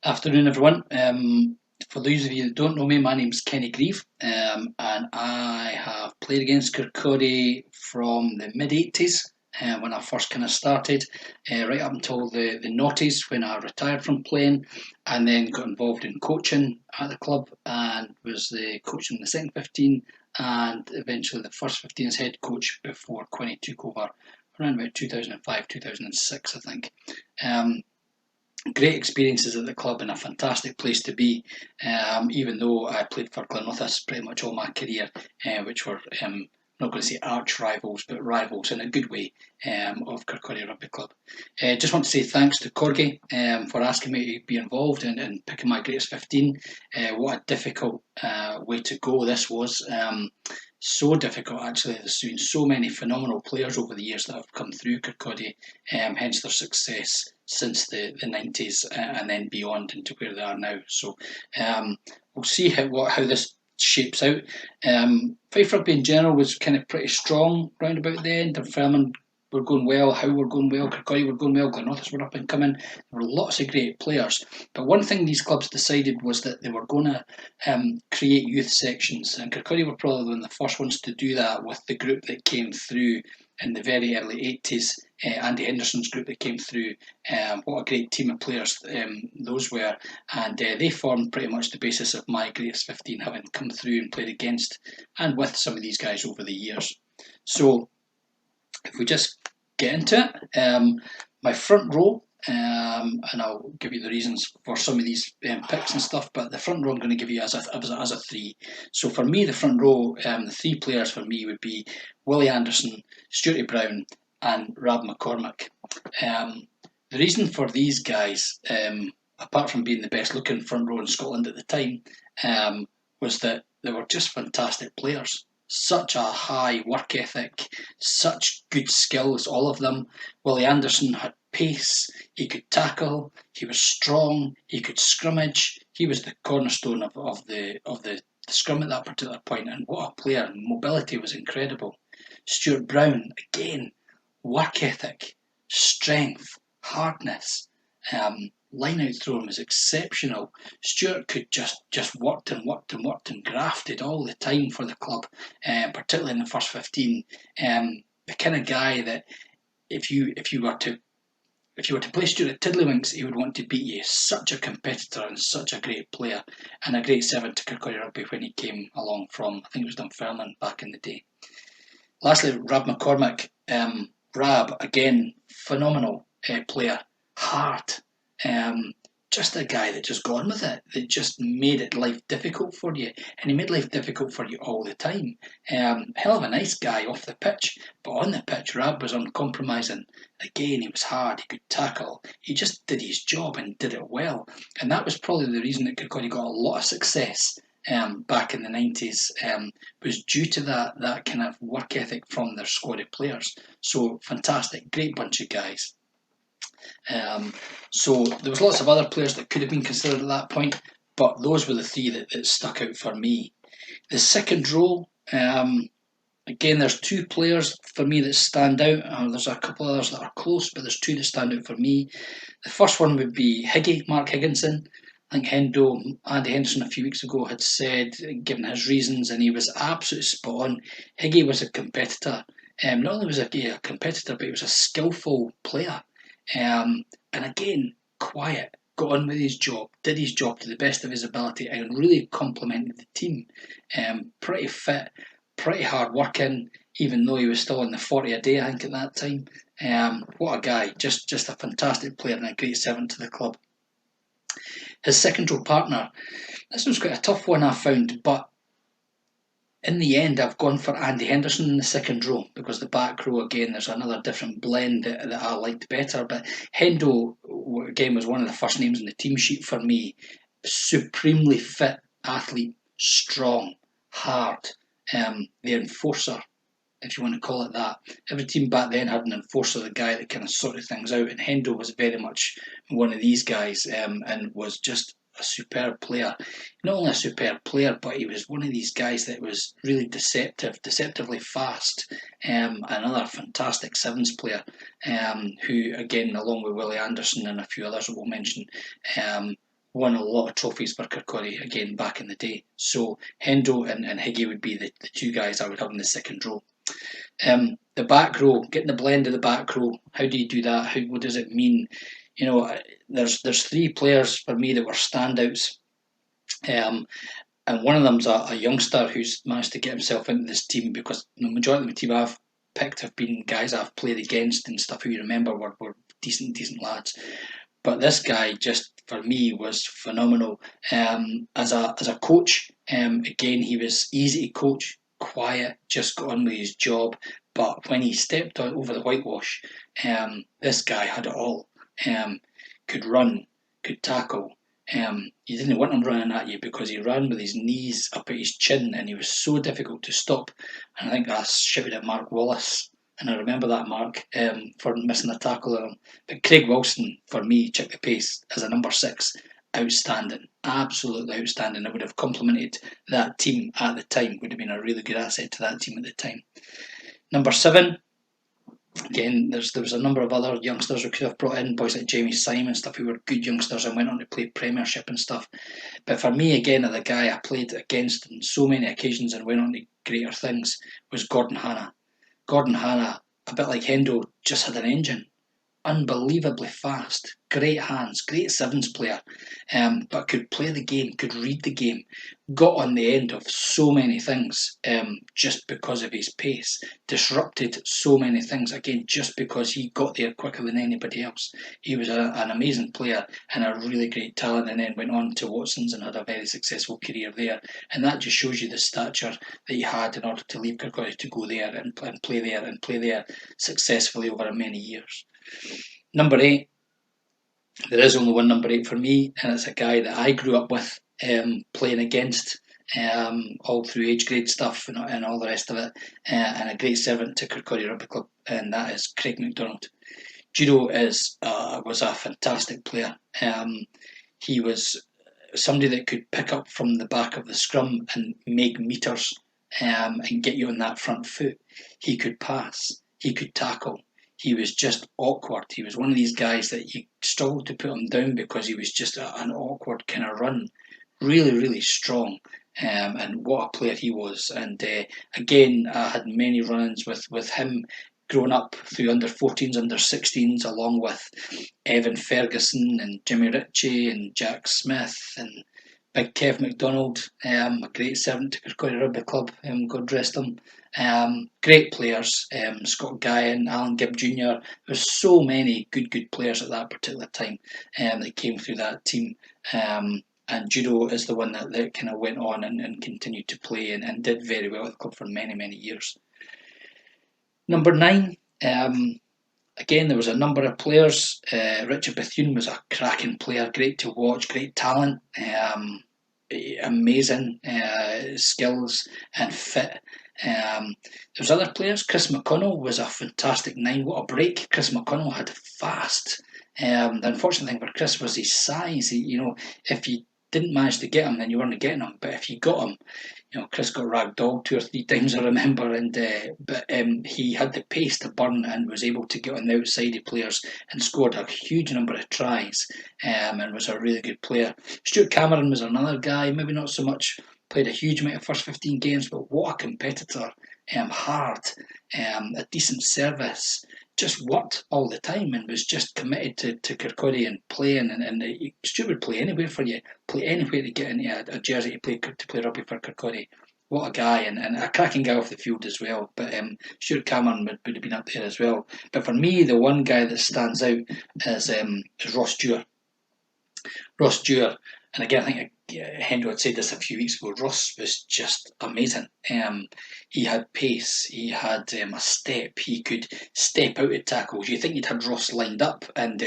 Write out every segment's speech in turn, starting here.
Afternoon, everyone. For those of you that don't know me, my name's Kenny Grieve, and I have played against Kirkcaldy from the mid-80s when I first kind of started, right up until the noughties when I retired from playing, and then got involved in coaching at the club and was the coach in the second 15 and eventually the first 15 as head coach before Quinny took over around about 2005, 2006, I think. Great experiences at the club and a fantastic place to be, even though I played for Glenrothes pretty much all my career, which were, not going to say arch rivals, but rivals in a good way of Kirkcaldy Rugby Club. Just want to say thanks to Corgi for asking me to be involved in picking my greatest 15. What a difficult way to go this was. So difficult, actually. There's been so many phenomenal players over the years that have come through Kirkcaldy, hence their success since the 90s and then beyond into where they are now. So we'll see how this shapes out. Fife Rugby in general was kind of pretty strong round about the end. Dunfermline were going well, Howe were going well, Kirkcaldy were going well, Glenrothes were up and coming. There were lots of great players. But one thing these clubs decided was that they were going to create youth sections. And Kirkcaldy were probably one of the first ones to do that with the group that came through in the very early 80s. Andy Henderson's group that came through. What a great team of players those were. And they formed pretty much the basis of my greatest 15, having come through and played against and with some of these guys over the years. So if we just get into it, my front row, and I'll give you the reasons for some of these picks and stuff, but the front row I'm going to give you as a three. So for me, the front row, the three players for me would be Willie Anderson, Stuarty Brown, and Rab McCormack. The reason for these guys, apart from being the best looking front row in Scotland at the time, was that they were just fantastic players. Such a high work ethic, such good skills, all of them. Willie Anderson had pace, he could tackle, he was strong, he could scrummage. He was the cornerstone of the scrum at that particular point, and what a player. Mobility was incredible. Stuart Brown, again, work ethic, strength, hardness. Line out throwing was exceptional. Stuart could just worked and grafted all the time for the club, particularly in the first 15. The kind of guy that if you were to play Stuart at Tiddlywinks, he would want to beat you. Such a competitor and such a great player, and a great servant to Kirkcaldy Rugby when he came along from, I think it was Dunfermline back in the day. Lastly, Rab McCormack. Rab, again, phenomenal player. Hard. Just a guy that just got on with it, that just made it life difficult for you, and he made life difficult for you all the time. Hell of a nice guy off the pitch, but on the pitch, Rab was uncompromising. Again, he was hard, he could tackle, he just did his job and did it well, and that was probably the reason that Kirkcaldy got a lot of success back in the 90s, was due to that kind of work ethic from their squad of players. So fantastic, great bunch of guys. So there was lots of other players that could have been considered at that point, but those were the three that stuck out for me. The second row, again, there's two players for me that stand out. There's a couple others that are close, but there's two that stand out for me. The first one would be Mark Higginson. I think Andy Henderson a few weeks ago had said, given his reasons, and he was absolutely spot on. Higgy was a competitor. Not only was he a competitor, but he was a skillful player. And again, quiet, got on with his job, did his job to the best of his ability, and really complemented the team. Pretty fit, pretty hard working, even though he was still on the 40 a day, I think, at that time. What a guy, just a fantastic player and a great servant to the club. His second row partner, this was quite a tough one I found, but in the end, I've gone for Andy Henderson in the second row, because the back row, again, there's another different blend that I liked better. But Hendo, again, was one of the first names on the team sheet for me. Supremely fit athlete, strong, hard, the enforcer, if you want to call it that. Every team back then had an enforcer, the guy that kind of sorted things out, and Hendo was very much one of these guys, and was just a superb player. Not only a superb player, but he was one of these guys that was really deceptively fast. Another fantastic sevens player, who, again, along with Willie Anderson and a few others that we'll mention, won a lot of trophies for Kirkcaldy again back in the day. So Hendo and Higgy would be the two guys I would have in the second row. The back row, getting the blend of the back row. How do you do that? What does it mean? There's three players for me that were standouts. And one of them's a youngster who's managed to get himself into this team, because the majority of the team I've picked have been guys I've played against and stuff who you remember were decent lads. But this guy, just for me, was phenomenal. As a coach, again, he was easy to coach, quiet, just got on with his job. But when he stepped over the whitewash, this guy had it all. Could run, could tackle. You didn't want him running at you because he ran with his knees up at his chin, and he was so difficult to stop. And I think I shouted at Mark Wallace, and I remember that, Mark, for missing a tackle on him. But Craig Wilson, for me, check the pace as a number 6, outstanding, absolutely outstanding. I would have complimented that team at the time, would have been a really good asset to that team at the time. Number 7, again, there was a number of other youngsters we could have brought in, boys like Jamie Simon and stuff, who were good youngsters and went on to play Premiership and stuff. But for me, again, the guy I played against on so many occasions and went on to greater things was Gordon Hanna. Gordon Hanna, a bit like Hendo, just had an engine. Unbelievably fast, great hands, great sevens player, but could play the game, could read the game, got on the end of so many things just because of his pace, disrupted so many things, again, just because he got there quicker than anybody else. He was an amazing player and a really great talent, and then went on to Watson's and had a very successful career there. And that just shows you the stature that he had in order to leave Kirkcaldy to go there and play there successfully over many years. Number 8, there is only one number 8 for me, and it's a guy that I grew up with, playing against all through age grade stuff and all the rest of it, and a great servant to Kirkcaldy Rugby Club, and that is Craig MacDonald. Judo was a fantastic player. He was somebody that could pick up from the back of the scrum and make meters and get you on that front foot. He could pass, he could tackle. He was just awkward. He was one of these guys that you struggled to put him down because he was just an awkward kind of run. Really, really strong. And what a player he was. And again, I had many run-ins with him growing up through under 14s, under 16s, along with Evan Ferguson and Jimmy Ritchie and Jack Smith and Big Kev McDonald, a great servant to Kirkcaldy Rugby Club, God rest him. Great players, Scott Guyan, Alan Gibb Jr. There were so many good players at that particular time that came through that team. And Judo is the one that kind of went on and continued to play and did very well at the club for many years. Number 9, again, there was a number of players. Richard Bethune was a cracking player, great to watch, great talent, amazing skills and fit. There was other players. Chris McConnell was a fantastic 9. What a break Chris McConnell had, fast. The unfortunate thing for Chris was his size. If you didn't manage to get him, then you weren't getting him. But if you got him, Chris got ragdolled 2 or 3 times, I remember, but he had the pace to burn and was able to get on the outside of players and scored a huge number of tries, and was a really good player. Stuart Cameron was another guy, maybe not so much played a huge amount of first 15 games, but what a competitor, hard, a decent service, just worked all the time and was just committed to Kirkcaldy and playing, and Stuart would play anywhere for you, play anywhere to get into a jersey to play rugby for Kirkcaldy. What a guy, and a cracking guy off the field as well. But Stuart Cameron would have been up there as well. But for me, the one guy that stands out is Ross Dewar. Ross Dewar, and again, I think Hendo had said this a few weeks ago, Ross was just amazing. He had pace, he had a step, he could step out of tackles. You think you'd had Ross lined up, and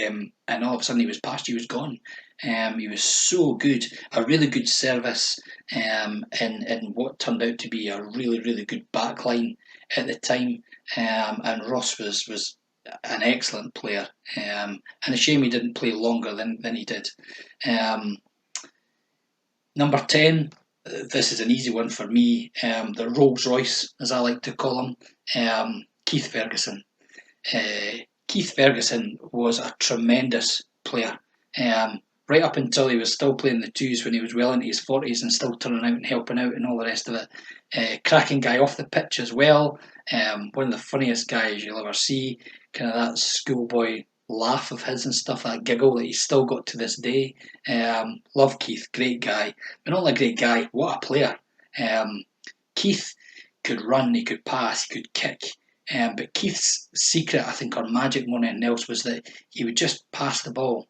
all of a sudden he was past you, he was gone. He was so good, a really good service, in what turned out to be a really good backline at the time. And Ross was an excellent player, and a shame he didn't play longer than he did. Number 10, this is an easy one for me, the Rolls Royce, as I like to call him, Keith Ferguson. Keith Ferguson was a tremendous player, right up until he was still playing the twos when he was well into his 40s and still turning out and helping out and all the rest of it. Cracking guy off the pitch as well. One of the funniest guys you'll ever see. Kind of that schoolboy laugh of his and stuff, that giggle that he's still got to this day. Love Keith, great guy. But not only a great guy, what a player. Keith could run, he could pass, he could kick. But Keith's secret, I think, or magic more than anything else, was that he would just pass the ball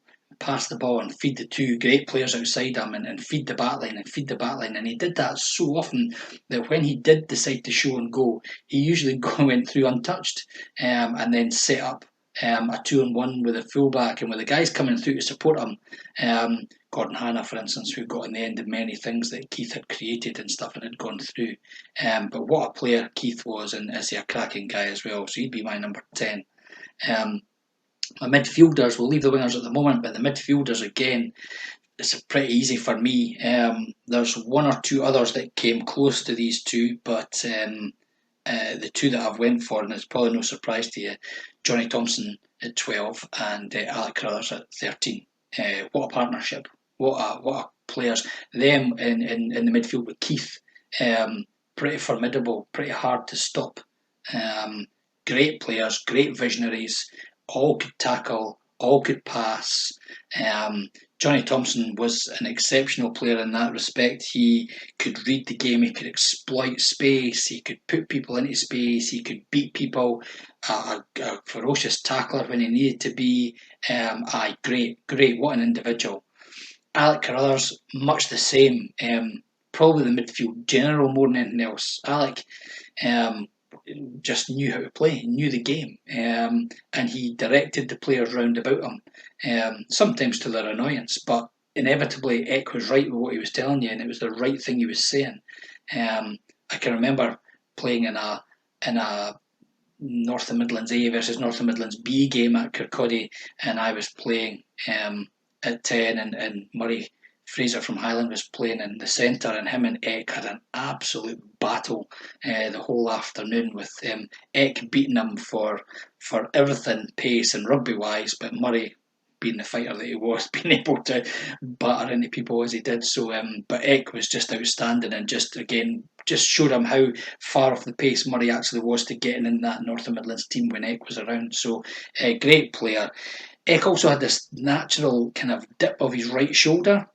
and feed the two great players outside him and feed the backline and feed the backline. And he did that so often that when he did decide to show and go, he usually went through untouched and then set up a 2-on-1 with a fullback and with the guys coming through to support him. Gordon Hanna, for instance, who got in the end of many things that Keith had created and stuff and had gone through. But what a player Keith was, and is he a cracking guy as well? So he'd be my number 10. My midfielders, we'll leave the wingers at the moment, but the midfielders, again, it's pretty easy for me. There's one or two others that came close to these two, but the two that I've went for, and it's probably no surprise to you, Johnny Thompson at 12 and Alec Carruthers at 13. What a partnership. What a players. Them in the midfield with Keith. Pretty formidable, pretty hard to stop. Great players, great visionaries, all could tackle, all could pass. Johnny Thompson was an exceptional player in that respect. He could read the game, he could exploit space, he could put people into space, he could beat people, a ferocious tackler when he needed to be. Great, what an individual. Alec Carruthers, much the same. Probably the midfield general more than anything else. Alec just knew how to play, he knew the game, and he directed the players round about him, sometimes to their annoyance, but inevitably Eck was right with what he was telling you, and it was the right thing he was saying. I can remember playing in a North of Midlands A versus North of Midlands B game at Kirkcaldy, and I was playing at 10, and Murray Fraser from Highland was playing in the centre, and him and Eck had an absolute battle the whole afternoon, with Eck beating him for everything, pace and rugby wise, but Murray, being the fighter that he was, being able to batter into people as he did. So, but Eck was just outstanding, and just showed him how far off the pace Murray actually was to getting in that North of Midlands team when Eck was around. So, a great player. Eck also had this natural kind of dip of his right shoulder.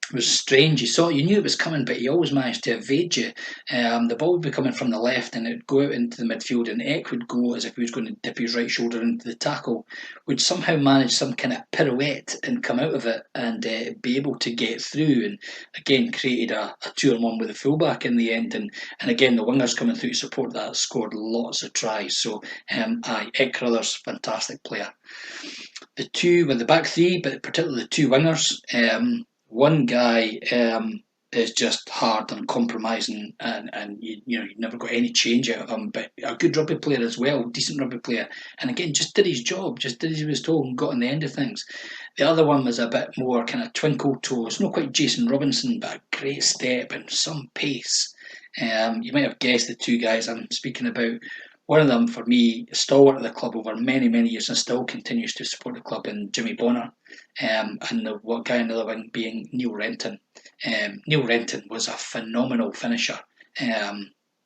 It was strange. You knew it was coming, but he always managed to evade you. The ball would be coming from the left, and it'd go out into the midfield, and Eck would go as if he was going to dip his right shoulder into the tackle, would somehow manage some kind of pirouette and come out of it and be able to get through, and again created a 2-on-1 with the fullback in the end, and again the wingers coming through to support that scored lots of tries. So Eck Carruthers, fantastic player. The two with the back three, but particularly the two wingers. One guy is just hard and compromising, and you never got any change out of him, but a good rugby player as well, decent rugby player, and again just did his job, just did as he was told and got on the end of things. The other one was a bit more kind of twinkle toes, not quite Jason Robinson, but a great step and some pace. You might have guessed the two guys I'm speaking about. One of them, for me, a stalwart of the club over many, many years and still continues to support the club, in Jimmy Bonner, and the guy in the other wing being Neil Renton. Neil Renton was a phenomenal finisher.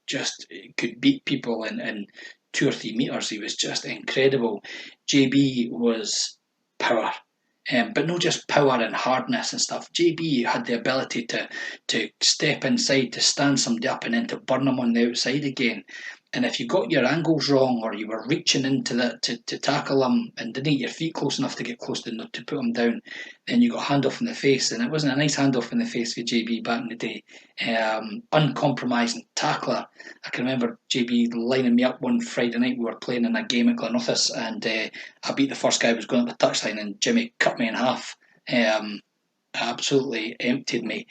Just could beat people in 2 or 3 metres. He was just incredible. JB was power. But not just power and hardness and stuff. JB had the ability to step inside, to stand somebody up, and then to burn them on the outside again. And if you got your angles wrong, or you were reaching into that to tackle them and didn't get your feet close enough to get close to put them down, then you got a handoff in the face. And it wasn't a nice handoff in the face for JB back in the day. Uncompromising tackler. I can remember JB lining me up one Friday night. We were playing in a game at Glenorthus, and I beat the first guy who was going up the touchline, and Jimmy cut me in half. Absolutely emptied me.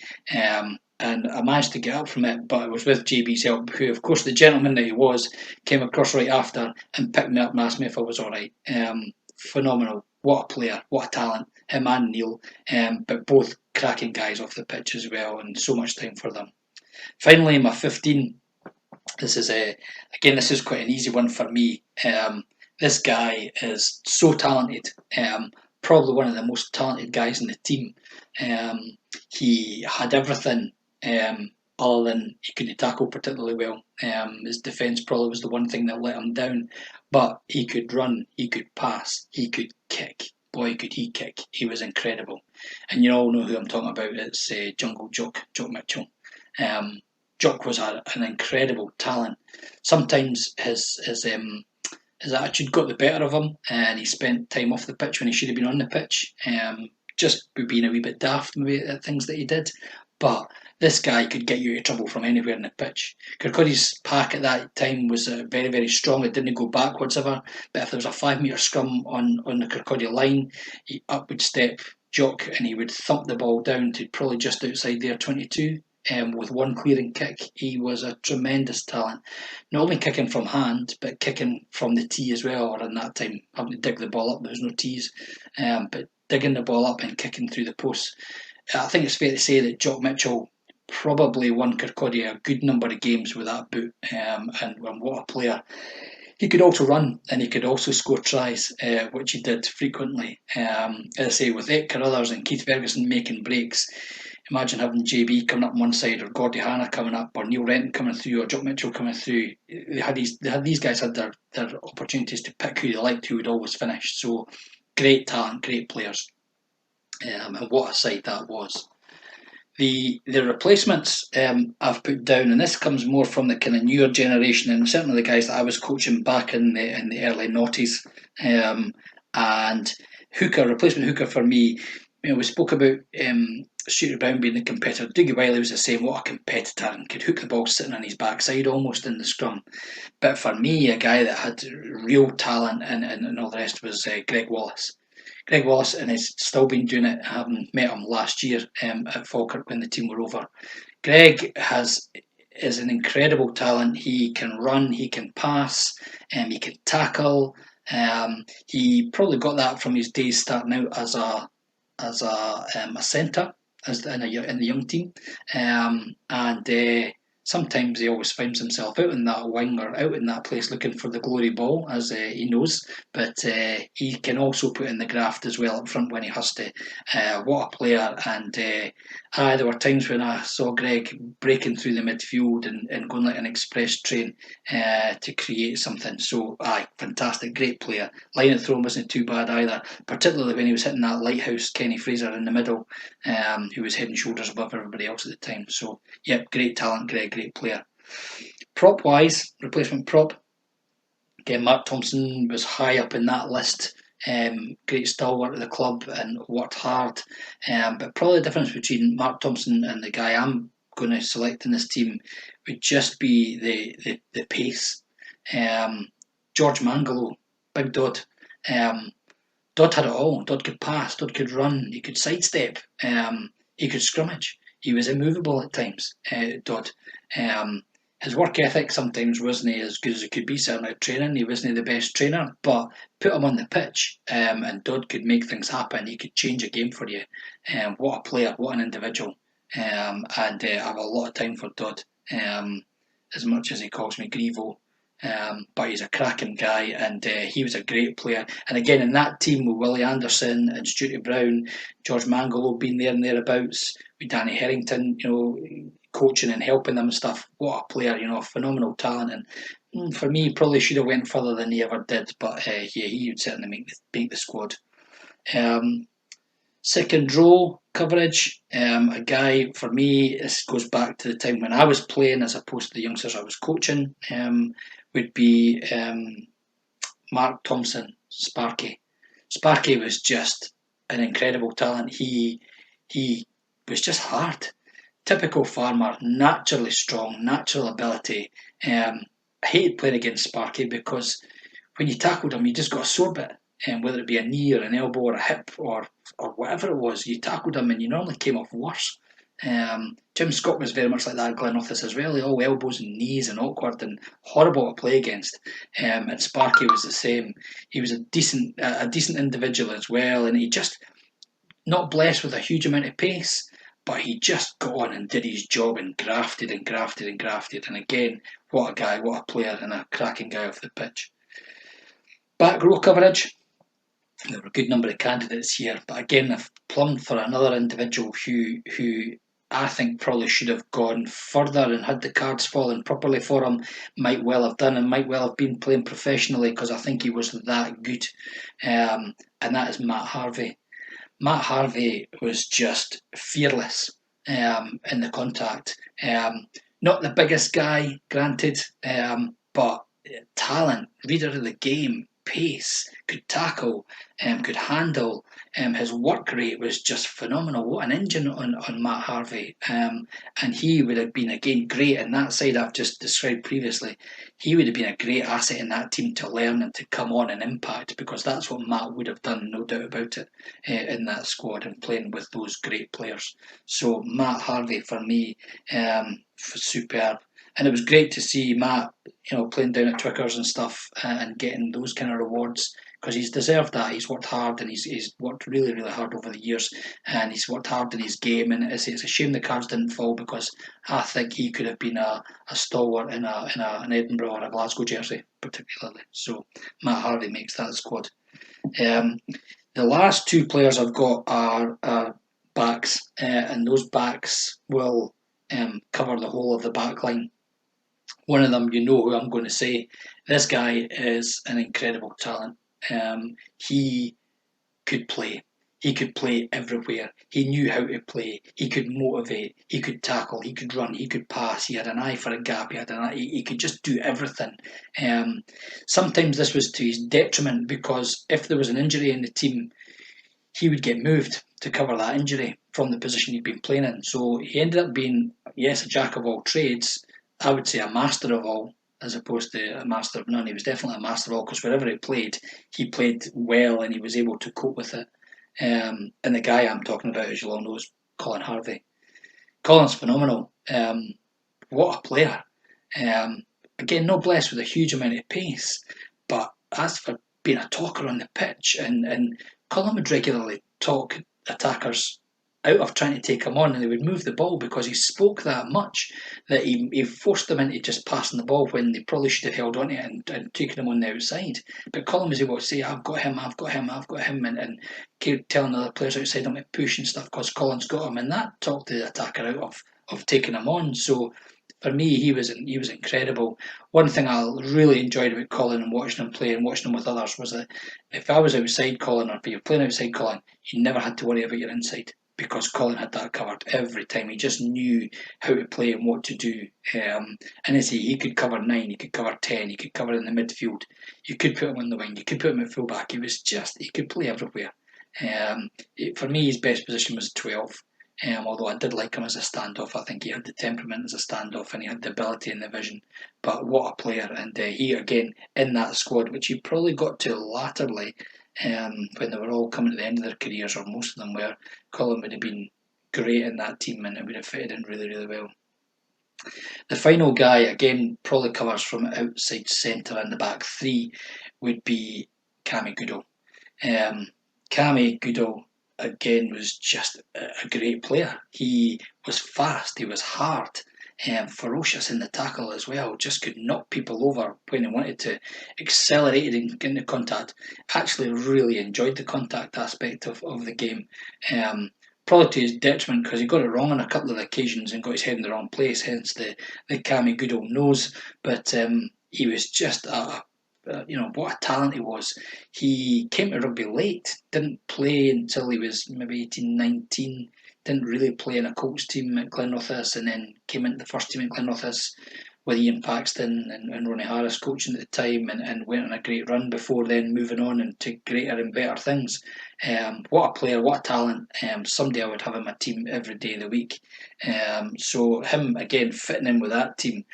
And I managed to get up from it, but it was with JB's help, who, of course, the gentleman that he was, came across right after and picked me up and asked me if I was all right. Phenomenal. What a player. What a talent. Him and Neil. But both cracking guys off the pitch as well, and so much time for them. Finally, my 15. This is quite an easy one for me. This guy is so talented. probably one of the most talented guys in the team. He had everything other than he couldn't tackle particularly well. His defence probably was the one thing that let him down, but he could run, he could pass, he could kick. Boy, could he kick. He was incredible. And you all know who I'm talking about. It's Jungle Jock Mitchell. Jock was an incredible talent. Sometimes his attitude got the better of him, and he spent time off the pitch when he should have been on the pitch. Just being a wee bit daft maybe at things that he did. But this guy could get you into trouble from anywhere in the pitch. Kirkcaldy's pack at that time was very, very strong. It didn't go backwards ever. But if there was a 5 metre scrum on the Kirkcaldy line, he up would step Jock and he would thump the ball down to probably just outside their 22. With one clearing kick. He was a tremendous talent. Not only kicking from hand, but kicking from the tee as well, or in that time having to dig the ball up. There was no tees, but digging the ball up and kicking through the posts. I think it's fair to say that Jock Mitchell probably won Kirkcaldy a good number of games with that boot, and what a player. He could also run and he could also score tries, which he did frequently. As I say, with Eck Carruthers and Keith Ferguson making breaks, imagine having JB coming up on one side, or Gordy Hanna coming up, or Neil Renton coming through, or Jock Mitchell coming through. These guys had their opportunities to pick who they liked, who would always finish. So great talent, great players, and what a side that was. The replacements I've put down, and this comes more from the kind of newer generation, and certainly the guys that I was coaching back in the early noughties. And replacement hooker for me, we spoke about Stuart Brown being the competitor. Dougie Wiley was the same. What a competitor, and could hook the ball sitting on his backside almost in the scrum. But for me, a guy that had real talent and all the rest was Greg Wallace. Greg Wallace, and he's still been doing it, having met him last year at Falkirk when the team were over. Greg is an incredible talent. He can run, he can pass, he can tackle. He probably got that from his days starting out as a centre in the young team, and sometimes he always finds himself out in that wing or out in that place looking for the glory ball, as he knows. But he can also put in the graft as well up front when he has to. What a player! And there were times when I saw Greg breaking through the midfield and going like an express train to create something. So, fantastic, great player. Line of throw wasn't too bad either, particularly when he was hitting that lighthouse Kenny Fraser in the middle, who was head and shoulders above everybody else at the time. So, yep, great talent, Greg. Great player. Prop wise, replacement prop. Again, Mark Thompson was high up in that list. Great stalwart of the club and worked hard. But probably the difference between Mark Thompson and the guy I'm going to select in this team would just be the pace. George Mangalo, Big Dodd. Dodd had it all. Dodd could pass, Dodd could run, he could sidestep, he could scrummage. He was immovable at times, Dodd. His work ethic sometimes wasn't as good as it could be, certainly at training. He wasn't the best trainer, but put him on the pitch and Dodd could make things happen. He could change a game for you. What a player, what an individual. And I have a lot of time for Dodd, as much as he calls me Grievo. But he's a cracking guy, and he was a great player. And again, in that team with Willie Anderson and Stuart Brown, George Mangalo being there and thereabouts, with Danny Harrington, coaching and helping them and stuff. What a player, a phenomenal talent. And for me, probably should have went further than he ever did. But he would certainly make the squad. Second row coverage, a guy for me, this goes back to the time when I was playing as opposed to the youngsters I was coaching, would be Mark Thompson, Sparky. Sparky was just an incredible talent. He was just hard. Typical farmer, naturally strong, natural ability. I hated playing against Sparky because when you tackled him, you just got a sore bit. Whether it be a knee or an elbow or a hip or whatever it was, you tackled him and you normally came off worse. Jim Scott was very much like that at Glenrothes as well. All elbows and knees and awkward and horrible to play against. And Sparky was the same. He was a decent individual as well, and he just not blessed with a huge amount of pace, but he just got on and did his job and grafted and grafted and grafted. And again, what a guy, what a player, and a cracking guy off the pitch. Back row coverage. There were a good number of candidates here, but again, I've plumbed for another individual who I think probably should have gone further and had the cards fallen properly for him. Might well have done and might well have been playing professionally because I think he was that good, and that is Matt Harvey. Matt Harvey was just fearless in the contact. Not the biggest guy, granted, but talent, reader of the game, pace, could tackle, could handle. His work rate was just phenomenal. What an engine on Matt Harvey. And he would have been, again, great in that side I've just described previously. He would have been a great asset in that team to learn and to come on and impact because that's what Matt would have done, no doubt about it, in that squad and playing with those great players. So Matt Harvey, for me, superb. And it was great to see Matt, playing down at Twickers and stuff and getting those kind of rewards because he's deserved that. He's worked hard and he's worked really, really hard over the years and he's worked hard in his game. And it's a shame the cards didn't fall because I think he could have been a stalwart in an Edinburgh or a Glasgow jersey, particularly. So Matt Harvey makes that squad. The last two players I've got are backs, and those backs will cover the whole of the back line. One of them, you know who I'm going to say. This guy is an incredible talent. He could play. He could play everywhere. He knew how to play. He could motivate. He could tackle. He could run. He could pass. He had an eye for a gap. He could just do everything. Sometimes this was to his detriment because if there was an injury in the team, he would get moved to cover that injury from the position he'd been playing in. So he ended up being, yes, a jack of all trades. I would say a master of all, as opposed to a master of none. He was definitely a master of all because wherever he played well and he was able to cope with it. And the guy I'm talking about, as you all know, is Colin Harvey. Colin's phenomenal. What a player. Again, not blessed with a huge amount of pace, but as for being a talker on the pitch, and Colin would regularly talk attackers out of trying to take him on and they would move the ball because he spoke that much that he forced them into just passing the ball when they probably should have held on to it and taken him on the outside. But Colin was able to say, I've got him, I've got him, I've got him, and telling other players outside him to push and stuff because Colin's got him, and that talked the attacker out of taking him on. So for me, he was incredible. One thing I really enjoyed about Colin and watching him play and watching him with others was that if I was outside Colin or if you were playing outside Colin, you never had to worry about your inside because Colin had that covered every time. He just knew how to play and what to do. And as he could cover 9, he could cover 10, he could cover in the midfield. You could put him on the wing, you could put him at fullback. He could play everywhere. For me, his best position was 12. Although I did like him as a standoff, I think he had the temperament as a standoff and he had the ability and the vision. But what a player! And he again in that squad, which he probably got to latterly when they were all coming to the end of their careers, or most of them were. Colin would have been great in that team and it would have fitted in really, really well. The final guy again probably covers from outside centre and the back three would be Cammy Goodall. Cammy Goodall again was just a great player. He was fast, he was hard, ferocious in the tackle as well, just could knock people over when he wanted to, accelerated into contact. Actually really enjoyed the contact aspect of the game. Probably to his detriment because he got it wrong on a couple of occasions and got his head in the wrong place, hence the Cammy Goodall nose. But he was just what a talent he was. He came to rugby late, didn't play until he was maybe 18, 19, didn't really play in a Colts team at Glenrothes and then came into the first team at Glenrothes with Ian Paxton and Ronnie Harris coaching at the time and went on a great run before then moving on into greater and better things. What a player, what a talent. Someday I would have him a team every day of the week. So him again fitting in with that team,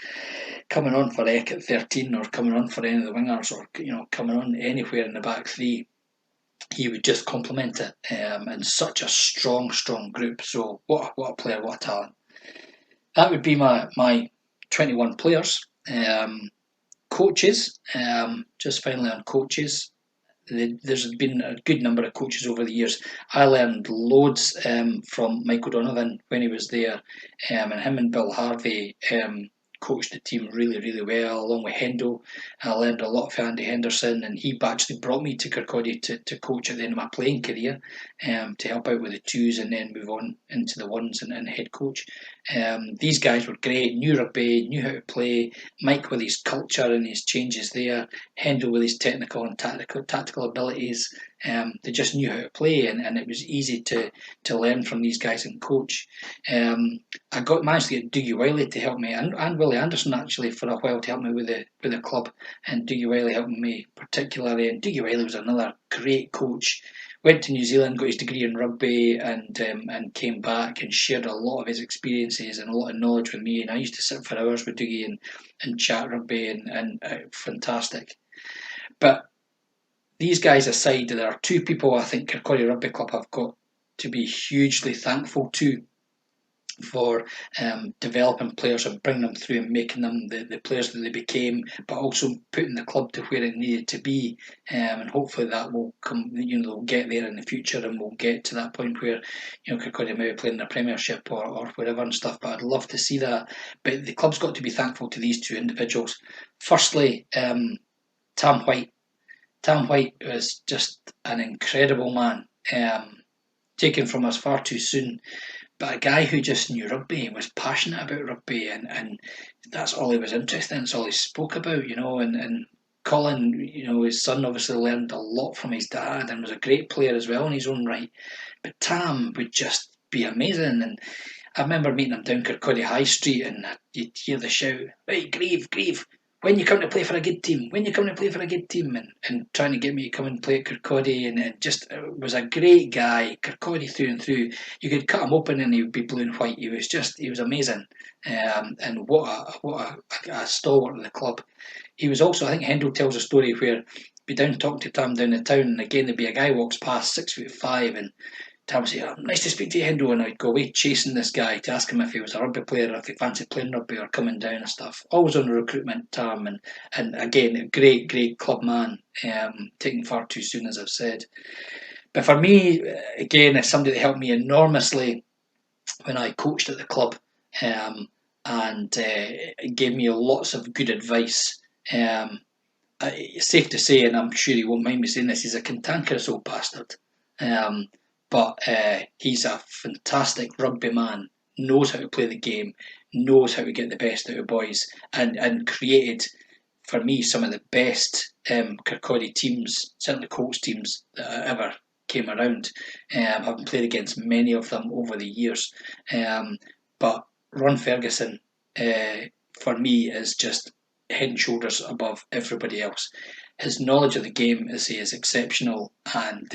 coming on for Eck at 13 or coming on for any of the wingers or coming on anywhere in the back three, he would just complement it in such a strong group. So what a player, what a talent. That would be my 21 players. Coaches, just finally on coaches. There's been a good number of coaches over the years. I learned loads from Michael Donovan when he was there, and him and Bill Harvey coached the team really, really well, along with Hendo. I learned a lot from Andy Henderson, and he actually brought me to Kirkcaldy to coach at the end of my playing career, to help out with the twos and then move on into the ones and head coach. These guys were great, knew rugby, knew how to play. Mike with his culture and his changes there, Hendo with his technical and tactical abilities. They just knew how to play, and it was easy to learn from these guys and coach. I managed to get Dougie Wiley to help me, and Willie Anderson actually for a while to help me with the club, and Dougie Wiley helped me particularly. And Dougie Wiley was another great coach. Went to New Zealand, got his degree in rugby, and came back and shared a lot of his experiences and a lot of knowledge with me. And I used to sit for hours with Dougie and chat rugby, and fantastic. But these guys aside, there are two people I think Kirkcaldy Rugby Club have got to be hugely thankful to for developing players and bringing them through and making them the players that they became, but also putting the club to where it needed to be. And hopefully that will come, they'll get there in the future, and we'll get to that point where, Kirkcaldy may be playing in the Premiership or wherever and stuff, but I'd love to see that. But the club's got to be thankful to these two individuals. Firstly, Tam White. Tam White was just an incredible man, taken from us far too soon, but a guy who just knew rugby and was passionate about rugby, and that's all he was interested in, it's all he spoke about, and Colin, his son obviously learned a lot from his dad and was a great player as well in his own right, but Tam would just be amazing. And I remember meeting him down Kirkcaldy High Street, and you'd hear the shout, "Hey, Grieve, when you come to play for a good team, when you come to play for a good team," and trying to get me to come and play at Kirkcaldy, and it just was a great guy, Kirkcaldy through and through. You could cut him open and he would be blue and white. He was amazing, and what a stalwart of the club. He was also, I think Hendo tells a story where be down talking to Tam down the town, and again there'd be a guy walks past 6'5", and Tam would say, "Oh, nice to speak to you, Hendo," and I'd go away chasing this guy to ask him if he was a rugby player or if he fancied playing rugby or coming down and stuff. Always on the recruitment, Tam, and again, a great club man, taken far too soon, as I've said. But for me, again, it's somebody that helped me enormously when I coached at the club, and gave me lots of good advice. It's safe to say, and I'm sure he won't mind me saying this, he's a cantankerous old bastard. But he's a fantastic rugby man, knows how to play the game, knows how to get the best out of boys, and created, for me, some of the best Kirkcaldy teams, certainly Colts teams, that ever came around. I've played against many of them over the years. But Ron Ferguson, for me, is just head and shoulders above everybody else. His knowledge of the game is exceptional, and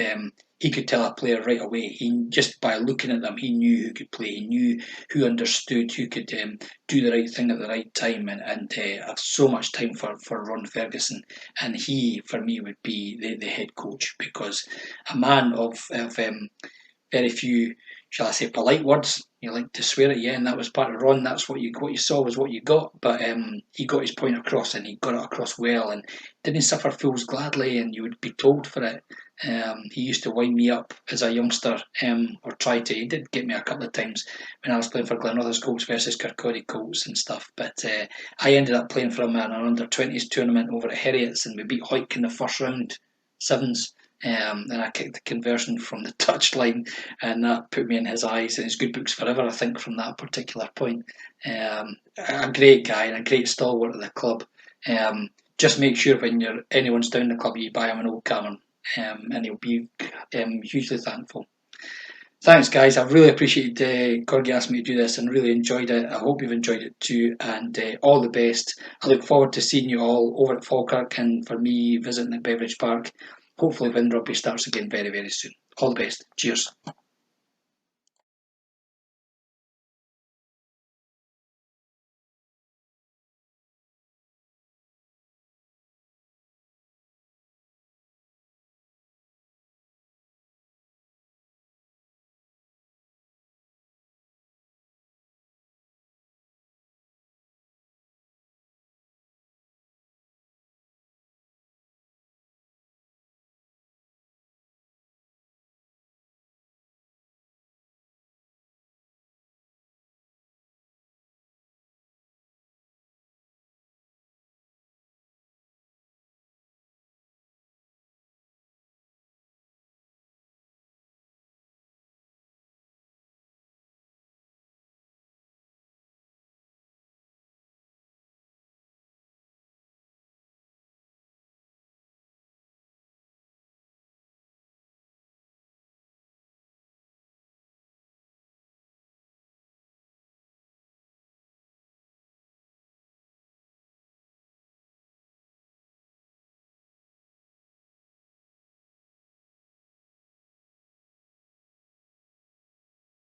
he could tell a player right away. He just by looking at them, he knew who could play. He knew who understood, who could do the right thing at the right time. And I have so much time for Ron Ferguson, and he for me would be the head coach, because a man of very few, shall I say, polite words. You like to swear at you, and that was part of Ron. That's what you saw was what you got. But he got his point across, and he got it across well, and didn't suffer fools gladly, and you would be told for it. He used to wind me up as a youngster, or try to. He did get me a couple of times when I was playing for Glenrothes Colts versus Kirkcaldy Colts and stuff. But I ended up playing for him in an under-20s tournament over at Heriots, and we beat Hoyk in the first round, sevens. And I kicked the conversion from the touchline, and that put me in his eyes and his good books forever, I think, from that particular point. A great guy and a great stalwart of the club. Just make sure when anyone's down the club, you buy him an old Cameron, and he'll be hugely thankful. Thanks, guys. I really appreciated Corgi asked me to do this and really enjoyed it. I hope you've enjoyed it too, and all the best. I look forward to seeing you all over at Falkirk, and for me visiting at Beveridge Park, hopefully when rugby starts again very, very soon. All the best. Cheers.